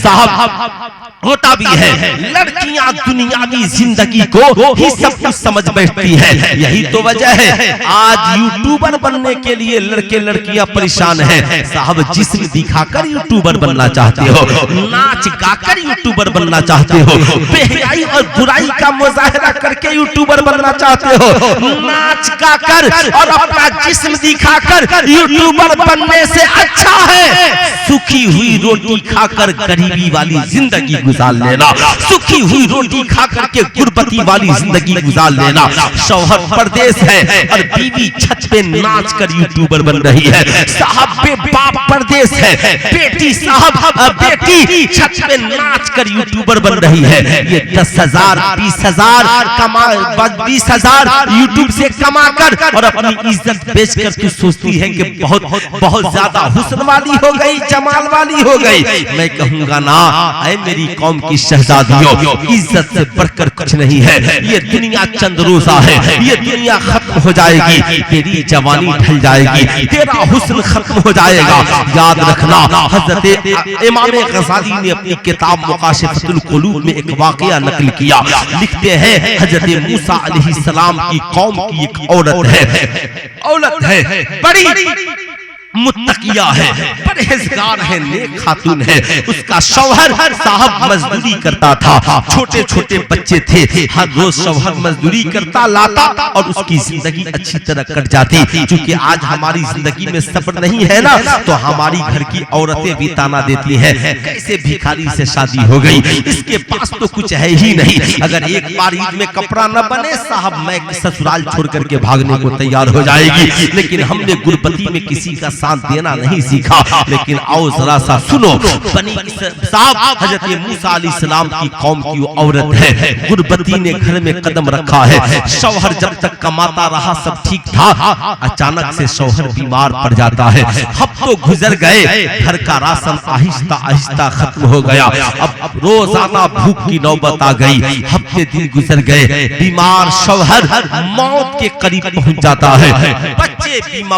साहब होता भी है, लड़कियां दुनियावी जिंदगी को ही सब कुछ समझ बैठती है। यही तो वजह है आज यूट्यूबर बनने के लिए लड़के लड़कियां परेशान हैं। साहब जिस्म दिखाकर यूट्यूबर बनना चाहते हो, नाच गाकर यूट्यूबर बनना चाहते हो, बेहयाई और बुराई का मुजाहरा करके यूट्यूबर बनना चाहते हो, नाच गाकर और अपना जिस्म दिखाकर यूट्यूबर बनने से अच्छा है सुखी हुई रोटी खाकर गरीबी वाली जिंदगी गुजार लेना, सुखी हुई रोटी खाकर के गुर्बती वाली जिंदगी गुजार लेना। शौहर परदेश है और बीवी छत पे नाच कर यूट्यूबर बन रही है। साहब पे बाप परदेश है, बेटी साहब बेटी छत पे नाच कर यूट्यूबर बन रही है। ये 10,000 20,000 कमा 20,000 यूट्यूब से कमा कर और अपनी इज्जत बेचकर तू सोचती है कि बहुत बहुत ज्यादा हुस्न वाली हो गई, जमाल वाली हो गई। मैं कहूंगा ना, ऐ मेरी कौम की शहजादियों, इज्जत से बढ़कर कुछ नहीं है। ये दुनिया चंद रोजा है, ये दुनिया खत्म हो जाएगी, तेरी जवानी ढल जाएगी, तेरा हुस्न खत्म हो जाएगा। याद रखना, हजरत इमाम गज़ाली ने अपनी किताब मुकाशिफतुल कुलूब में एक वाकया नकल किया। लिखते हैं हजरत मूसा अलैहिस्सलाम की कौम की एक औरत है बड़ी मुत्तकिया है, परहेजगार है, नेक खातून है। उसका शौहर साहब मजदूरी करता था, छोटे छोटे बच्चे थे, हर रोज शौहर मजदूरी करता लाता और उसकी जिंदगी अच्छी तरह कट जाती। क्योंकि आज हमारी जिंदगी में सब्र नहीं है ना, तो हमारी घर की औरतें भी ताना देती हैं, कैसे भिखारी से शादी हो गई, इसके पास तो कुछ है ही नहीं। अगर एक बार ईद में कपड़ा न बने साहब मैं ससुराल छोड़ करके भागने को तैयार हो जाएगी। लेकिन हमने गुरबती में किसी का साथ देना नहीं सीखा। लेकिन आओ जरा सा सुनो, बनी साहब हजरत मूसा अलैहिस्सलाम की कौम की वो औरत है, गुरबती ने घर में कदम रखा है। शौहर जब तक कमाता रहा सब ठीक था, अचानक से शौहर बीमार पड़ जाता है। हफ्तों गुजर गए, घर का राशन आहिस्ता आहिस्ता खत्म हो गया। अब रोजाना भूख की नौबत आ गई, हफ्ते दिन गुजर गए, बीमार शौहर मौत के करीब पहुंच जाता है।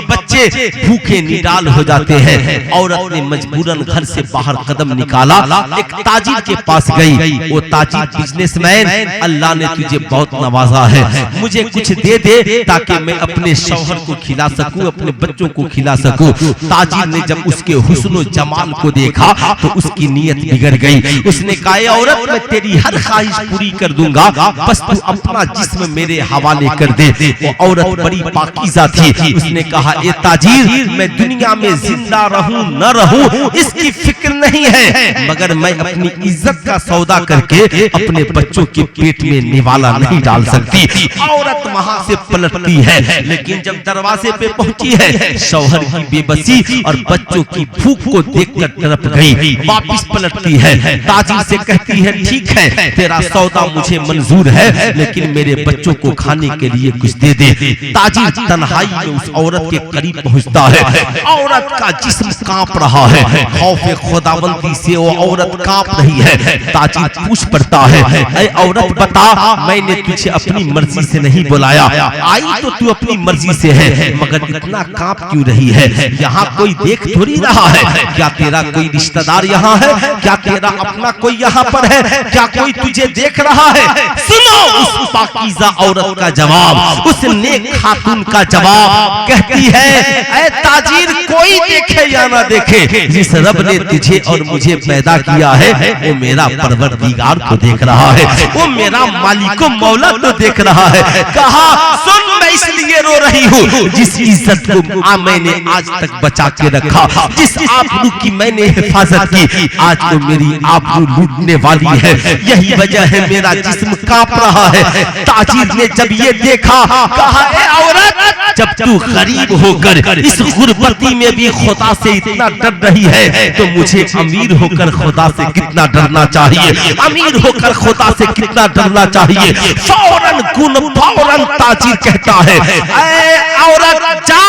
बच्चे भूखे निडाल हो जाते हैं। औरत ने मजबूरन घर से बाहर कदम निकाला, एक ताजिर के पास गई। वो ताजिर बिजनेसमैन, अल्लाह ने तुझे बहुत नवाजा है, मुझे कुछ दे दे ताकि मैं अपने शौहर को खिला सकूं, अपने बच्चों को खिला सकूं। ताजिर ने जब उसके हुस्न जमाल को देखा तो उसकी नीयत बिगड़ गई। उसने कहा औरत मैं तेरी हर ख्वाहिश पूरी कर दूंगा, बस तू अपना जिस्म मेरे हवाले कर दे। वो औरत बड़ी पाकीज़ा थी। उसने कहा ए ताजिर मैं दुनिया में जिंदा रहूं न रहूं इसकी फिक्र नहीं है, मगर मैं अपनी इज्जत का सौदा करके अपने बच्चों के पेट में निवाला नहीं डाल सकती। औरत वहां से पलटती है, लेकिन जब दरवाजे पे पहुंची है शौहर की बेबसी और बच्चों की भूख को देखकर तड़प गई। वापिस पलटती है, ताजिर से कहती है ठीक है तेरा सौदा मुझे मंजूर है, लेकिन मेरे बच्चों को खाने के लिए कुछ दे दे। ताजिर तन्हाई में उस औरत के करीब पहुंचता है। औरत का जिस्म कांप रहा है, खौफे खुदावंदी से वो औरत कांप रही है। ताजिर पूछ पड़ता है ऐ औरत बता, मैंने तुझे अपनी मर्जी से नहीं बुलाया, आई तो तू अपनी मर्जी से है, मगर इतना कांप क्यों रही है? यहाँ कोई देख थोड़ी रहा है, क्या तेरा कोई रिश्तेदार यहाँ है, क्या तेरा अपना कोई यहाँ पर है, क्या कोई तुझे देख रहा है? सुनो उस पाकीज़ा औरत का जवाब, उस नेक खातून का जवाब। कहती है ऐ ताजिर कोई देखे या ना देखे, जिस रब ने तुझे और मुझे पैदा किया है वो मेरा परवरदिगार को देख रहा है, वो मेरा मालिको मौला तो देख रहा है। कहा सुन मैं इसलिए रो रही हूँ, जिस इज्जत को मैंने आज तक बचा के रखा, जिस आबरू की मैंने हिफाजत की, आज तो मेरी आबरू लूटने वाली है। यही वजह है मेरा जिस्म कांप रहा है। ताजिर ने जब ये देखा कहा ए औरत जब तू गरीब होकर इस गुरबती में भी खुदा से इतना डर रही है तो मुझे अमीर होकर खुदा से कितना डरना चाहिए, अमीर होकर खुदा से कितना डरना चाहिए। फौरन ताजिर कहता है ऐ औरत जा,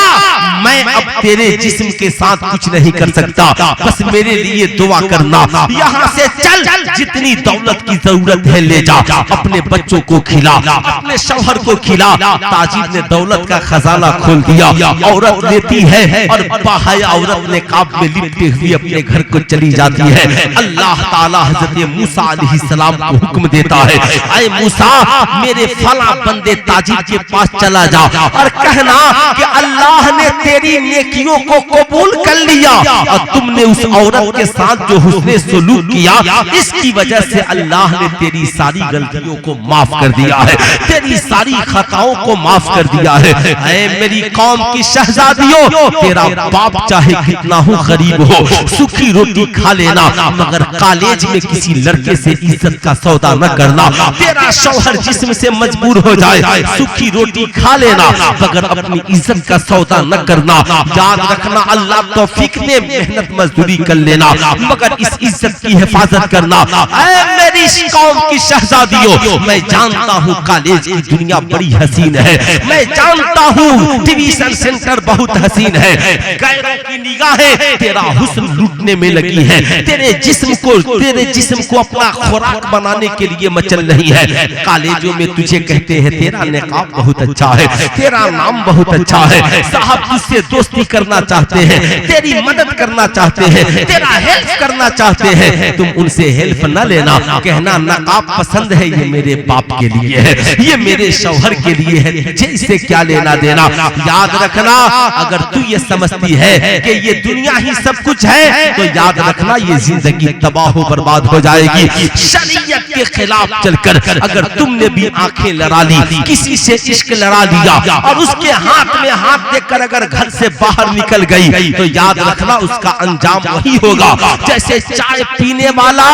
मैं अब तेरे जिस्म के साथ कुछ नहीं कर सकता, बस मेरे लिए दुआ करना, यहाँ से चल, जितनी दौलत की जरूरत है ले जा, अपने बच्चों को खिला, अपने शौहर को खिला। ताजिर ने दौलत का खजाना खजाना खोल दिया। औरत लेती है और बाहया औरत ने काब में लिपटे हुए अपने घर को चली जाती है। अल्लाह ताला हजरत मूसा अलैहिस्सलाम को हुक्म देता है, ऐ मूसा मेरे फला बंदे ताजिर के पास चला जा और कहना कि अल्लाह ने तेरी नेकियों को कबूल कर लिया और तुमने उस औरत के साथ जो हुस्ने सलूक किया इसकी वजह से अल्लाह ने तेरी सारी गलतियों को माफ कर दिया है, तेरी सारी खताओं को माफ कर दिया है। ऐ मेरी कौम की शहजादियों, तेरा बाप चाहे कितना हो गरीब हो, सूखी रोटी खा लेना, मगर कॉलेज में किसी लड़के से इज्जत का सौदा न करना। तेरा शौहर जिस्म से मजबूर हो जाए, सूखी रोटी खा लेना, मगर अपनी इज्जत का सौदा न करना। याद रखना अल्लाह तौफीक ने मेहनत मजदूरी कर लेना, मगर इस इज्जत की हिफाजत करना। ऐ मेरी कौम की शहजादियों, मैं जानता हूँ कॉलेज की दुनिया बड़ी हसीन है, मैं जानता हूँ डिवीजन सेंटर बहुत हसीन है, गैरों की निगाहें तेरा हुस्न लूटने में लगी है, तेरे जिस्म को अपना खुराक बनाने के लिए मचल रही है। कॉलेजों में तुझे कहते हैं तेरा निकाब बहुत अच्छा है, तेरा नाम बहुत अच्छा है, साहब तुझसे दोस्ती करना चाहते हैं, तेरी मदद करना चाहते हैं, तेरा हेल्प करना चाहते हैं, तुम उनसे हेल्प न लेना, कहना नकाब पसंद है ये मेरे बाप के लिए है, ये मेरे शौहर के लिए है, तुझे इससे क्या लेना देना। याद रखना अगर तू ये समझती है कि ये दुनिया ही सब कुछ है तो याद रखना ये जिंदगी तबाह बर्बाद हो जाएगी। शरीयत के खिलाफ चलकर अगर तुमने भी आंखें लड़ा ली, किसी से इश्क लड़ा लिया और उसके हाथ में हाथ देकर अगर घर से बाहर निकल गई तो याद रखना उसका अंजाम वही होगा जैसे चाय पीने वाला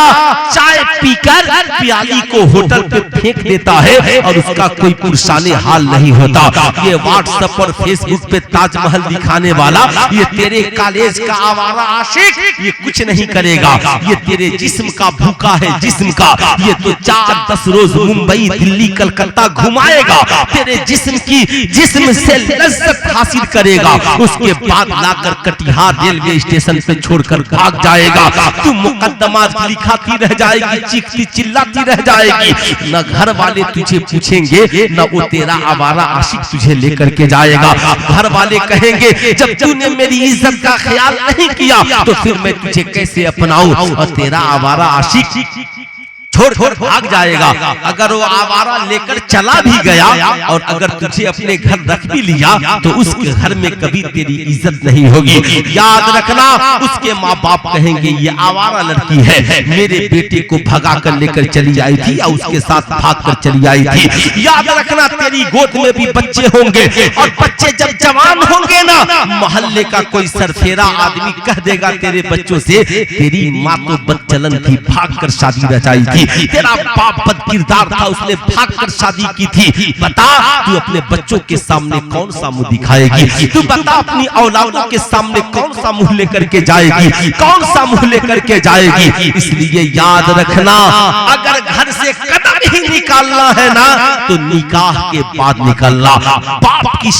चाय पीकर प्याली को होटल पे फेंक देता है और उसका कोई पुरसाने हाल नहीं होता। ये व्हाट्सएप और फेसबुक पे ताजमहल दिखाने वाला, ये तेरे कॉलेज का आवारा आशिक ये कुछ नहीं करेगा, ये तेरे जिस्म का भूखा है जिस्म का, ये तो 4-10 रोज मुंबई दिल्ली कलकत्ता घुमाएगा, तेरे जिस्म से लज्जत हासिल करेगा, उसके बाद लाकर कटिहार रेलवे स्टेशन पे छोड़कर भाग जाएगा। तू मुकद्दमात लिखाती रह जाएगी, चीखती चिल्लाती रह जाएगी, न घर वाले तुझे पूछेंगे न वो तेरा आवारा आशिक तुझे लेकर के जाएगा। घर वाले कहेंगे जब तूने मेरी इज्जत का ख्याल नहीं किया तो फिर मैं तुझे कैसे अपनाऊं, और तेरा आवारा आशिक छोड़ भाग जाएगा। अगर वो आवारा लेकर चला भी गया और अगर तुझे अपने घर रख भी लिया तो उस घर में कभी तेरी इज्जत नहीं होगी। याद रखना उसके माँ बाप कहेंगे ये आवारा लड़की है, मेरे बेटे को भगा कर लेकर चली आई थी या उसके साथ भाग कर चली आई थी। याद रखना तेरी गोद में भी बच्चे होंगे और बच्चे जब जवान होंगे ना, मोहल्ले का कोई सरफेरा आदमी कह देगा तेरे बच्चों से तेरी माँ तो बदचलन थी, भाग कर शादी रचाई थी, तेरा बाप बदकिरदार था, उसने भागकर शादी की थी। बता तू अपने बच्चों के सामने कौन सा मुंह दिखाएगी, तू बता अपनी औलादों के सामने कौन सा मुंह लेकर के जाएगी, कौन सा मुंह लेकर के जाएगी। इसलिए याद रखना अगर घर से कदम ही निकालना है ना तो निकाह के बाद निकलना। बाप की